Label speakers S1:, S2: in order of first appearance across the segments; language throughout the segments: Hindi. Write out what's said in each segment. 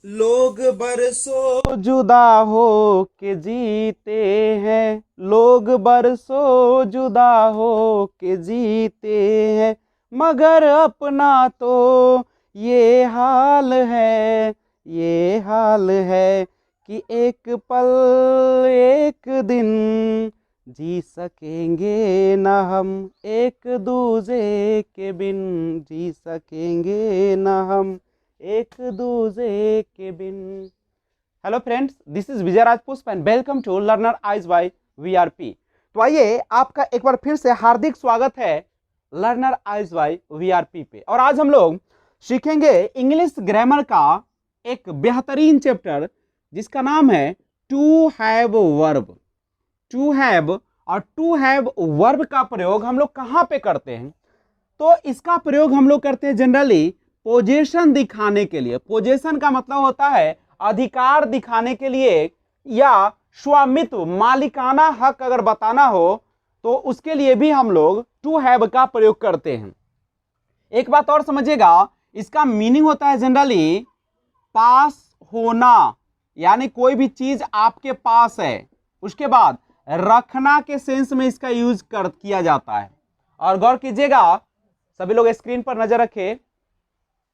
S1: लोग बरसों जुदा हो के जीते हैं, लोग बरसों जुदा हो के जीते हैं, मगर अपना तो ये हाल है, ये हाल है कि एक पल एक दिन जी सकेंगे न हम, एक दूजे के बिन जी सकेंगे न हम, एक दूजे के बिन। Hello friends, this is Vijay Rajput and welcome to learner eyes by VRP. तो आइए, आपका एक बार फिर से हार्दिक स्वागत है लर्नर आइज बाय वीआरपी पे। और आज हम लोग सीखेंगे इंग्लिश ग्रामर का एक बेहतरीन चैप्टर जिसका नाम है to have verb. To have और टू हैव वर्ब का प्रयोग हम लोग कहां पे करते हैं? तो इसका प्रयोग हम लोग करते हैं जनरली पोजीशन दिखाने के लिए। पोजीशन का मतलब होता है अधिकार दिखाने के लिए, या स्वामित्व, मालिकाना हक अगर बताना हो तो उसके लिए भी हम लोग टू हैव का प्रयोग करते हैं। एक बात और समझिएगा, इसका मीनिंग होता है जनरली पास होना, यानी कोई भी चीज आपके पास है, उसके बाद रखना के सेंस में इसका यूज किया जाता है। और गौर कीजिएगा, सभी लोग स्क्रीन पर नजर रखें।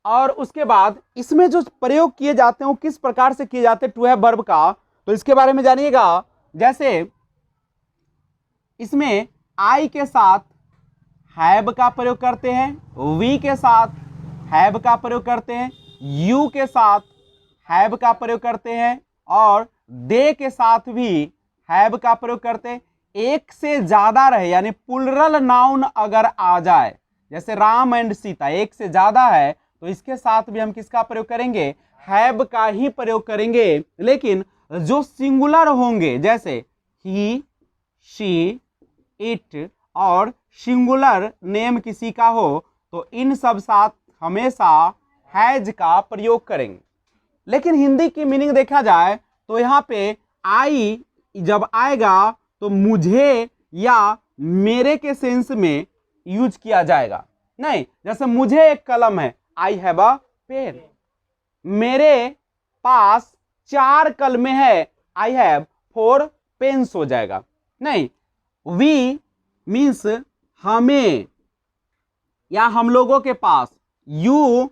S1: और उसके बाद इसमें जो प्रयोग किए जाते हैं वो किस प्रकार से किए जाते हैं टू हैव वर्ब का, तो इसके बारे में जानिएगा। जैसे इसमें आई के साथ हैव का प्रयोग करते हैं, वी के साथ हैव का प्रयोग करते हैं, यू के साथ हैव का प्रयोग करते हैं, और दे के साथ भी हैव का प्रयोग करते हैं। एक से ज्यादा रहे यानी प्लुरल नाउन अगर आ जाए, जैसे राम एंड सीता एक से ज्यादा है, तो इसके साथ भी हम किसका प्रयोग करेंगे? हैव का ही प्रयोग करेंगे। लेकिन जो सिंगुलर होंगे, जैसे ही, शी, इट, और सिंगुलर नेम किसी का हो, तो इन सब साथ हमेशा हैज का प्रयोग करेंगे। लेकिन हिंदी की मीनिंग देखा जाए तो यहाँ पे आई जब आएगा तो मुझे या मेरे के सेंस में यूज किया जाएगा। नहीं, जैसे मुझे एक कलम है, आई हैव अ पेन। मेरे पास 4 कलमें है, आई हैव 4 पेन्स हो जाएगा। नहीं, वी मीन्स हमें या हम लोगों के पास, यू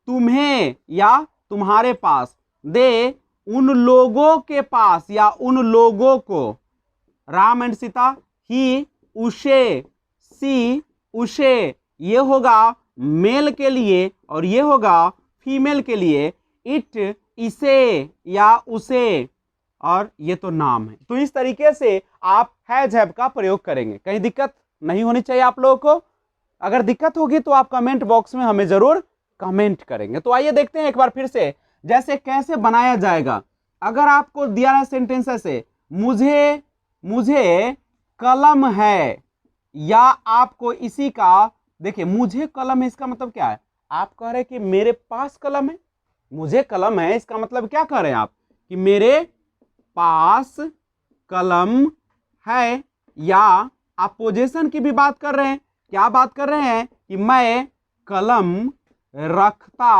S1: तुम्हें या तुम्हारे पास, दे उन लोगों के पास या उन लोगों को, राम एंड सीता, ही उसे, सी उसे, ये होगा मेल के लिए और ये होगा फीमेल के लिए, इट इसे या उसे, और ये तो नाम है। तो इस तरीके से आप हैज हैव का प्रयोग करेंगे। कहीं दिक्कत नहीं होनी चाहिए आप लोगों को। अगर दिक्कत होगी तो आप कमेंट बॉक्स में हमें जरूर कमेंट करेंगे। तो आइए देखते हैं एक बार फिर से, जैसे कैसे बनाया जाएगा। अगर आपको दिया है सेंटेंस ऐसे, मुझे कलम है, या आपको इसी का, देखिए मुझे कलम है इसका मतलब क्या है? आप कह रहे हैं कि मेरे पास कलम है। मुझे कलम है इसका मतलब क्या कह रहे हैं आप? कि मेरे पास कलम है। या आप पोजीशन की भी बात कर रहे हैं। क्या बात कर रहे हैं? कि मैं कलम रखता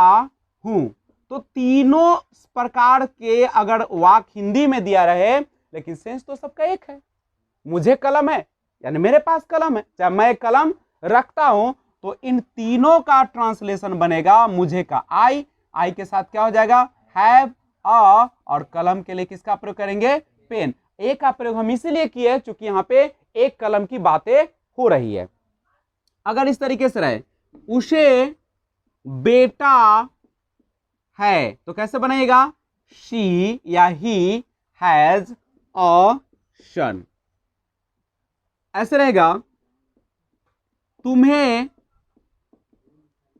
S1: हूं। तो तीनों प्रकार के अगर वाक्य हिंदी में दिया रहे, लेकिन सेंस तो सबका एक है। मुझे कलम है यानी मेरे पास कलम है, चाहे मैं कलम रखता हूं, तो इन तीनों का ट्रांसलेशन बनेगा मुझे का आई के साथ क्या हो जाएगा? हैव अ, और कलम के लिए किसका प्रयोग करेंगे? पेन। ए का प्रयोग हम इसीलिए किए क्योंकि यहां पे एक कलम की बातें हो रही है। अगर इस तरीके से रहे, उसे बेटा है, तो कैसे बनेगा? शी या ही हैज अ सन। ऐसे रहेगा, तुम्हें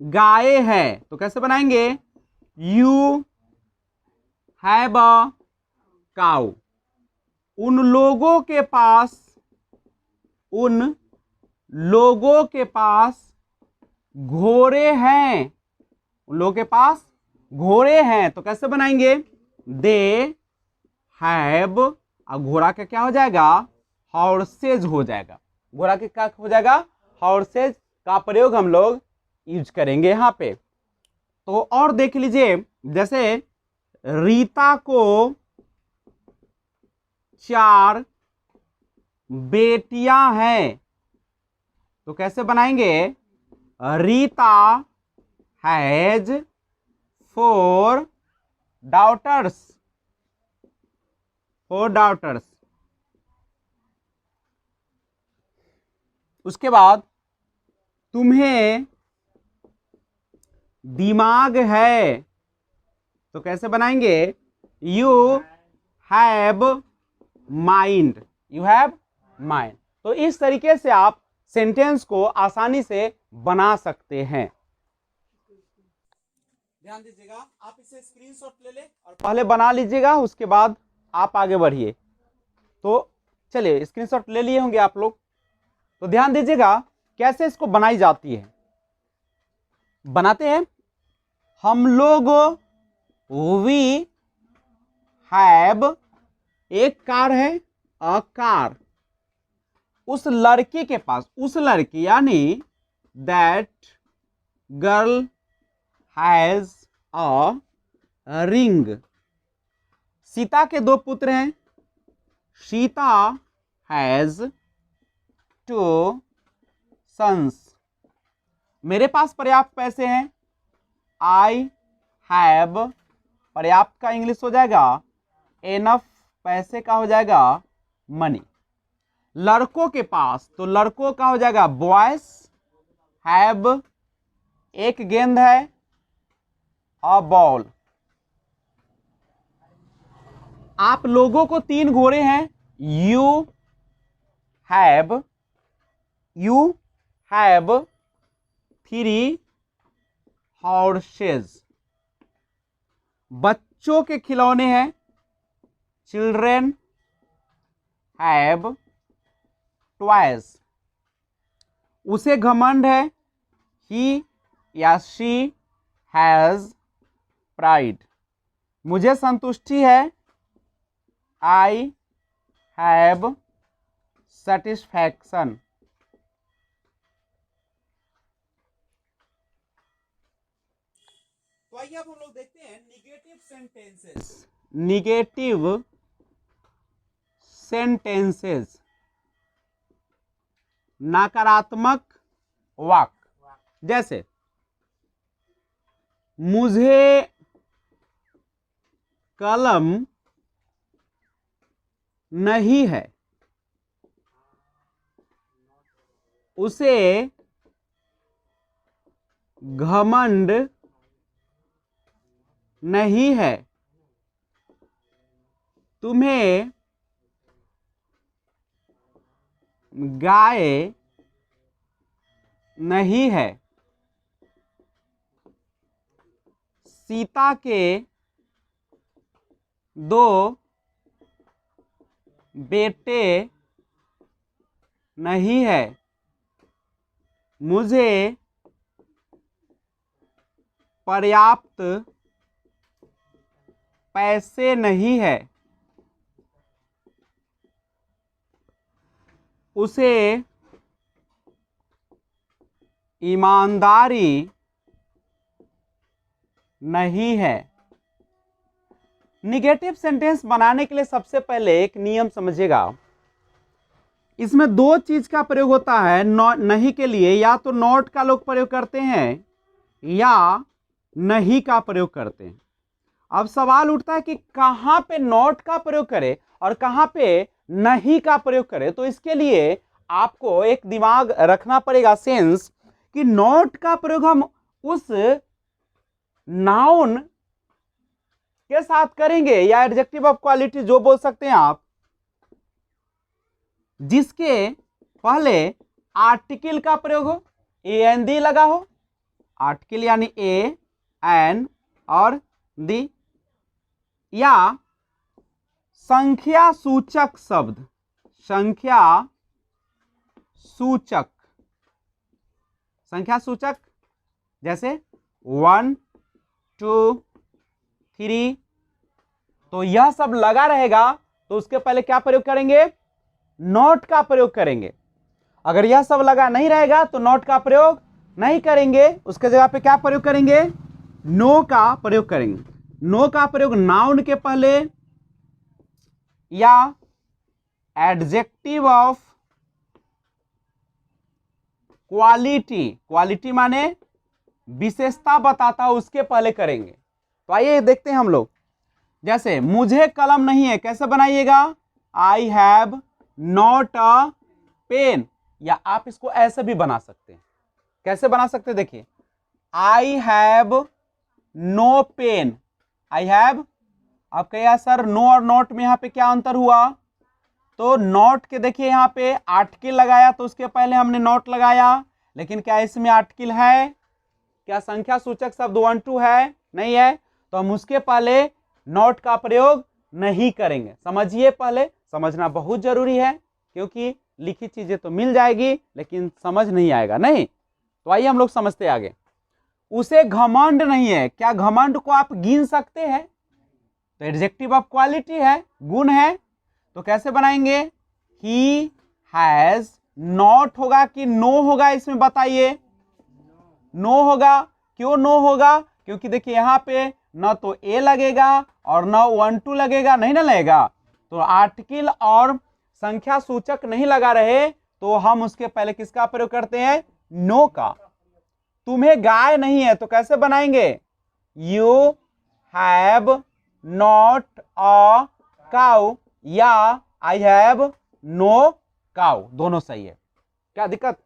S1: गाय है, तो कैसे बनाएंगे? You have a cow. उन लोगों के पास घोड़े हैं, उन लोगों के पास घोड़े हैं, तो कैसे बनाएंगे? दे हैव, और घोड़ा का क्या हो जाएगा? हॉर्सेज हो जाएगा। घोड़ा के क्या हो जाएगा? हॉर्सेज का प्रयोग हम लोग यूज करेंगे यहां पे। तो और देख लीजिए, जैसे रीता को 4 बेटियां हैं। तो कैसे बनाएंगे? Rita has 4 daughters, 4 daughters। उसके बाद तुम्हें दिमाग है। तो कैसे बनाएंगे? You have mind, you have mind. तो इस तरीके से आप सेंटेंस को आसानी से बना सकते हैं। ध्यान दीजिएगा, आप इसे स्क्रीनशॉट ले ले और पहले बना लीजिएगा, उसके बाद आप आगे बढ़िए। तो चलिए, स्क्रीनशॉट ले लिए होंगे आप लोग। तो ध्यान दीजिएगा कैसे इसको बनाई जाती है। बनाते हैं हम लोग। वी हैव, एक कार है, अ कार। उस लड़के के पास, उस लड़की यानी that girl has a ring. Sita के 2 पुत्र हैं। Sita has 2 sons. मेरे पास पर्याप्त पैसे हैं। आई हैव, पर्याप्त का इंग्लिश हो जाएगा एनफ, पैसे का हो जाएगा मनी। लड़कों के पास, तो लड़कों का हो जाएगा बॉयज हैव, एक गेंद है, अ बॉल। आप लोगों को 3 घोड़े हैं। You have 3 horses. बच्चों के खिलौने हैं। Children have toys. उसे घमंड है। ही या शी हैज प्राइड। मुझे संतुष्टि है। I have satisfaction. तो आइए अब हम लोग देखते हैं निगेटिव सेंटेंसेस। निगेटिव सेंटेंसेस, नकारात्मक वाक्य। जैसे मुझे कलम नहीं है। उसे घमंड नहीं है। तुम्हें गाय नहीं है। सीता के 2 बेटे नहीं है। मुझे पर्याप्त पैसे नहीं है। उसे ईमानदारी नहीं है। निगेटिव सेंटेंस बनाने के लिए सबसे पहले एक नियम समझिएगा। इसमें 2 चीज का प्रयोग होता है। नहीं के लिए या तो नॉट का लोग प्रयोग करते हैं या नहीं का प्रयोग करते हैं। अब सवाल उठता है कि कहां पे नॉट का प्रयोग करें और कहां पे नहीं का प्रयोग करें। तो इसके लिए आपको एक दिमाग रखना पड़ेगा, सेंस, कि नॉट का प्रयोग हम उस नाउन के साथ करेंगे या एडजेक्टिव ऑफ क्वालिटी जो बोल सकते हैं आप, जिसके पहले आर्टिकल का प्रयोग हो, एन दी लगा हो। आर्टिकल यानी ए, एन और दी, या संख्या सूचक शब्द, संख्या सूचक, संख्या सूचक जैसे 1 2 3। तो यह सब लगा रहेगा तो उसके पहले क्या प्रयोग करेंगे? नॉट का प्रयोग करेंगे। अगर यह सब लगा नहीं रहेगा तो नॉट का प्रयोग नहीं करेंगे, उसके जगह पे क्या प्रयोग करेंगे? नो का प्रयोग करेंगे। नो का प्रयोग नाउन के पहले या एडजेक्टिव ऑफ क्वालिटी, क्वालिटी माने विशेषता बताता है उसके पहले करेंगे। तो आइए देखते हैं हम लोग। जैसे मुझे कलम नहीं है, कैसे बनाइएगा? I have not a pen, या आप इसको ऐसे भी बना सकते हैं। कैसे बना सकते हैं? देखिए, I have no pen, I have. अब कहिए सर नो और नॉट में यहां पे क्या अंतर हुआ? तो नॉट के देखिए यहां पे आर्टिकल लगाया तो उसके पहले हमने नॉट लगाया, लेकिन क्या इसमें आर्टिकल है? क्या संख्या सूचक शब्द 1 2 है? नहीं है, तो हम उसके पहले नॉट का प्रयोग नहीं करेंगे। समझिए, पहले समझना बहुत जरूरी है, क्योंकि लिखी चीजें तो मिल जाएगी लेकिन समझ नहीं आएगा। नहीं, तो आइए हम लोग समझते आगे। उसे घमंड नहीं है, क्या घमंड को आप गिन सकते हैं? तो एडजेक्टिव ऑफ क्वालिटी है, गुण है। तो कैसे बनाएंगे? ही हैज नॉट होगा कि नो होगा, इसमें बताइए। नो होगा। क्यों नो होगा? क्योंकि देखिए यहां पे न तो ए लगेगा और न 1 2 लगेगा, नहीं ना लगेगा। तो आर्टिकल और संख्या सूचक नहीं लगा रहे तो हम उसके पहले किसका प्रयोग करते हैं? नो का। तुम्हें गाय नहीं है, तो कैसे बनाएंगे? You have not a cow या आई हैव नो काउ, दोनों सही है। क्या दिक्कत?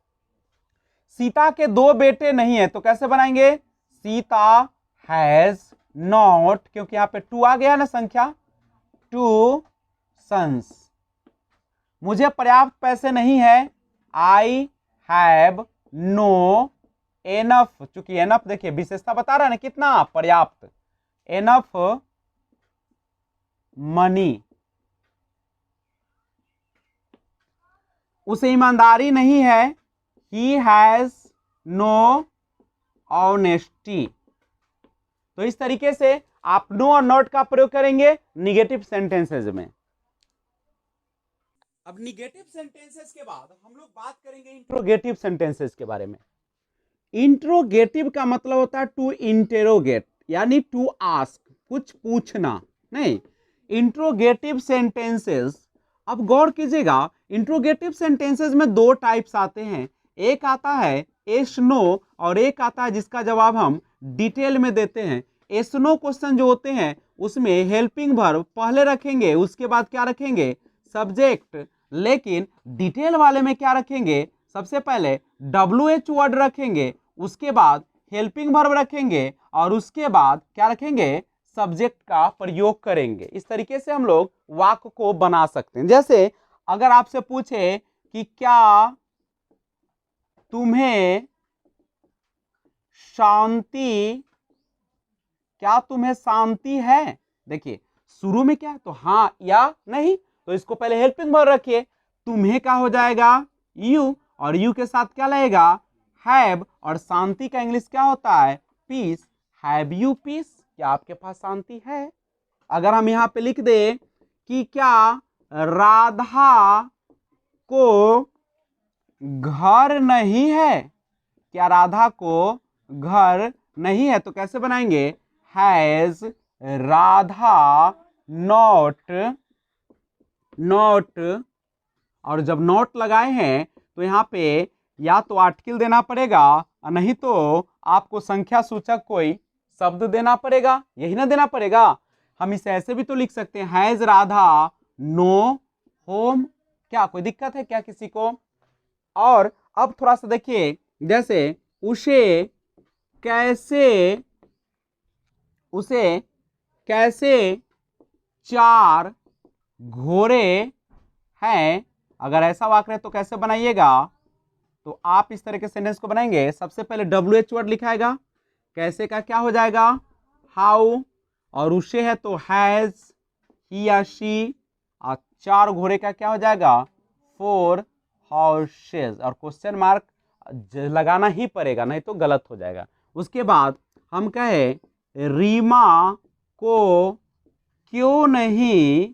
S1: सीता के 2 बेटे नहीं है, तो कैसे बनाएंगे? सीता हैज नॉट, क्योंकि यहां पे 2 आ गया ना संख्या, 2 सन्स। मुझे पर्याप्त पैसे नहीं है, आई हैव नो एनफ, चूंकि एनफ देखिए विशेषता बता रहा है ना कितना पर्याप्त, एनफ मनी। उसे ईमानदारी नहीं है, ही हैज नो ऑनेस्टी। तो इस तरीके से आप नो और नॉट का प्रयोग करेंगे निगेटिव सेंटेंसेस में। अब निगेटिव सेंटेंसेस के बाद हम लोग बात करेंगे इंट्रोगेटिव सेंटेंसेस के बारे में। इंट्रोगेटिव का मतलब होता है टू इंटेरोगेट, यानी टू आस्क, कुछ पूछना। नहीं, इंट्रोगेटिव सेंटेंसेस, अब गौर कीजिएगा, इंट्रोगेटिव सेंटेंसेस में 2 टाइप्स आते हैं। एक आता है एस नो और एक आता है जिसका जवाब हम डिटेल में देते हैं। एस नो क्वेश्चन जो होते हैं उसमें हेल्पिंग वर्ब पहले रखेंगे, उसके बाद क्या रखेंगे? सब्जेक्ट। लेकिन डिटेल वाले में क्या रखेंगे? सबसे पहले WH वर्ड रखेंगे, उसके बाद हेल्पिंग वर्ब रखेंगे और उसके बाद क्या रखेंगे? सब्जेक्ट का प्रयोग करेंगे। इस तरीके से हम लोग वाक्य को बना सकते हैं। जैसे अगर आपसे पूछे कि क्या तुम्हें शांति, क्या तुम्हें शांति है? देखिए शुरू में क्या है, तो हाँ या नहीं, तो इसको पहले हेल्पिंग वर्ब रखिए। तुम्हें क्या हो जाएगा? यू, और यू के साथ क्या लगेगा? हैव, और शांति का इंग्लिश क्या होता है? पीस। Have you peace? क्या आपके पास शांति है? अगर हम यहां पे लिख दे कि क्या राधा को घर नहीं है, क्या राधा को घर नहीं है, तो कैसे बनाएंगे? हैज राधा नॉट, नॉट, और जब नॉट लगाए हैं तो यहां पे या तो आर्टिकल देना पड़ेगा और नहीं तो आपको संख्या सूचक कोई शब्द देना पड़ेगा, यही ना देना पड़ेगा। हम इसे ऐसे भी तो लिख सकते हैं, हैज राधा नो होम। क्या कोई दिक्कत है क्या किसी को? और अब थोड़ा सा देखिए, जैसे उसे कैसे 4 घोड़े हैं, अगर ऐसा वाक्य है तो कैसे बनाइएगा? तो आप इस तरह के सेंटेंस को बनाएंगे, सबसे पहले WH वर्ड लिखाएगा, कैसे का क्या हो जाएगा? हाउ, और उसे है तो हैज, ही या शी, और 4 घोड़े का क्या हो जाएगा? 4 हॉर्सेस, और क्वेश्चन मार्क लगाना ही पड़ेगा नहीं तो गलत हो जाएगा। उसके बाद हम कहे रीमा को क्यों नहीं,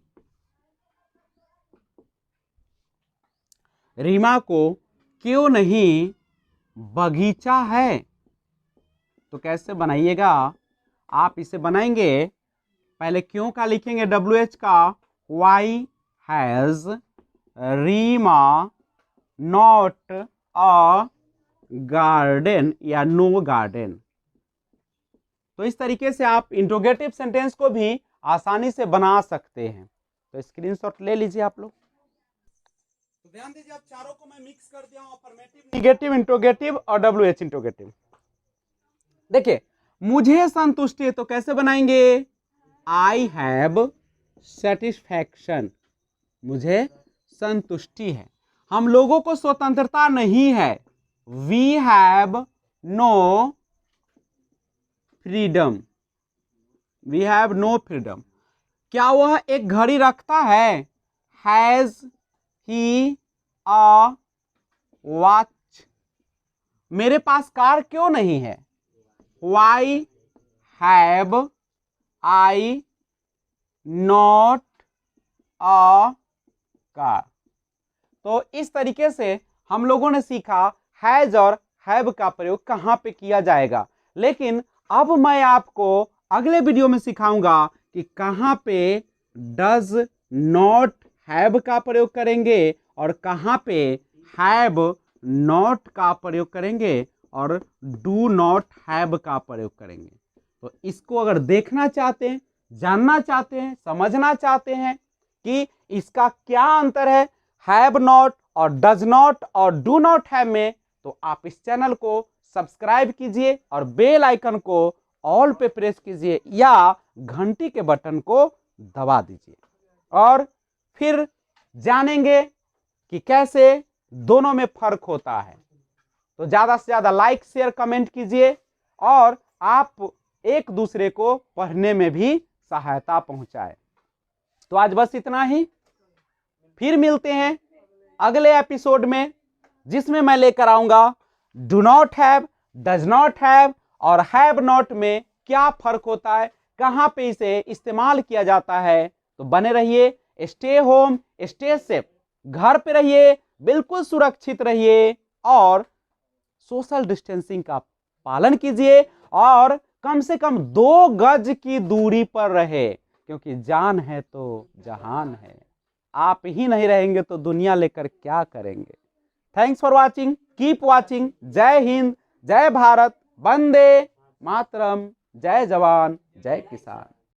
S1: रीमा को क्यों नहीं बगीचा है, तो कैसे बनाइएगा? आप इसे बनाएंगे पहले क्यों का लिखेंगे WH का, why has Reema not a garden या नो गार्डन। तो इस तरीके से आप इंट्रोगेटिव सेंटेंस को भी आसानी से बना सकते हैं। तो स्क्रीनशॉट ले लीजिए आप लोग। तो ध्यान दीजिए, आप चारों को मैं मिक्स कर दिया हूं, अफर्मेटिव, निगेटिव, इंट्रोगेटिव और WH इंट्रोगेटिव। देखिए, मुझे संतुष्टि है तो कैसे बनाएंगे, आई हैव सेटिस्फैक्शन, मुझे संतुष्टि है। हम लोगों को स्वतंत्रता नहीं है, we have no freedom, we have no freedom. क्या वह एक घड़ी रखता है, हैज ही अ वॉच। मेरे पास कार क्यों नहीं है, why have I not a car. तो इस तरीके से हम लोगों ने सीखा हैज और हैव का प्रयोग कहां पे किया जाएगा। लेकिन अब मैं आपको अगले वीडियो में सिखाऊंगा कि कहां पे डज नॉट हैव का प्रयोग करेंगे और कहां पे हैव नॉट का प्रयोग करेंगे और डू नॉट हैव का प्रयोग करेंगे। तो इसको अगर देखना चाहते हैं, जानना चाहते हैं, समझना चाहते हैं कि इसका क्या अंतर है हैव नॉट और डज नॉट और डू नॉट हैव में, तो आप इस चैनल को सब्सक्राइब कीजिए और बेल आइकन को ऑल पे प्रेस कीजिए या घंटी के बटन को दबा दीजिए और फिर जानेंगे कि कैसे दोनों में फर्क होता है। तो ज्यादा से ज्यादा लाइक शेयर कमेंट कीजिए और आप एक दूसरे को पढ़ने में भी सहायता पहुंचाए। तो आज बस इतना ही, फिर मिलते हैं अगले एपिसोड में जिसमें मैं लेकर आऊंगा do not have, does not have और हैव नॉट में क्या फर्क होता है, कहां पे इसे इस्तेमाल किया जाता है। तो बने रहिए, स्टे होम स्टे सेफ, घर पे रहिए, बिल्कुल सुरक्षित रहिए और सोशल डिस्टेंसिंग का पालन कीजिए और कम से कम 2 गज की दूरी पर रहे, क्योंकि जान है तो जहान है। आप ही नहीं रहेंगे तो दुनिया लेकर क्या करेंगे। Thanks for watching, keep watching. जय हिंद, जय भारत, वंदे मातरम, जय जवान, जय किसान।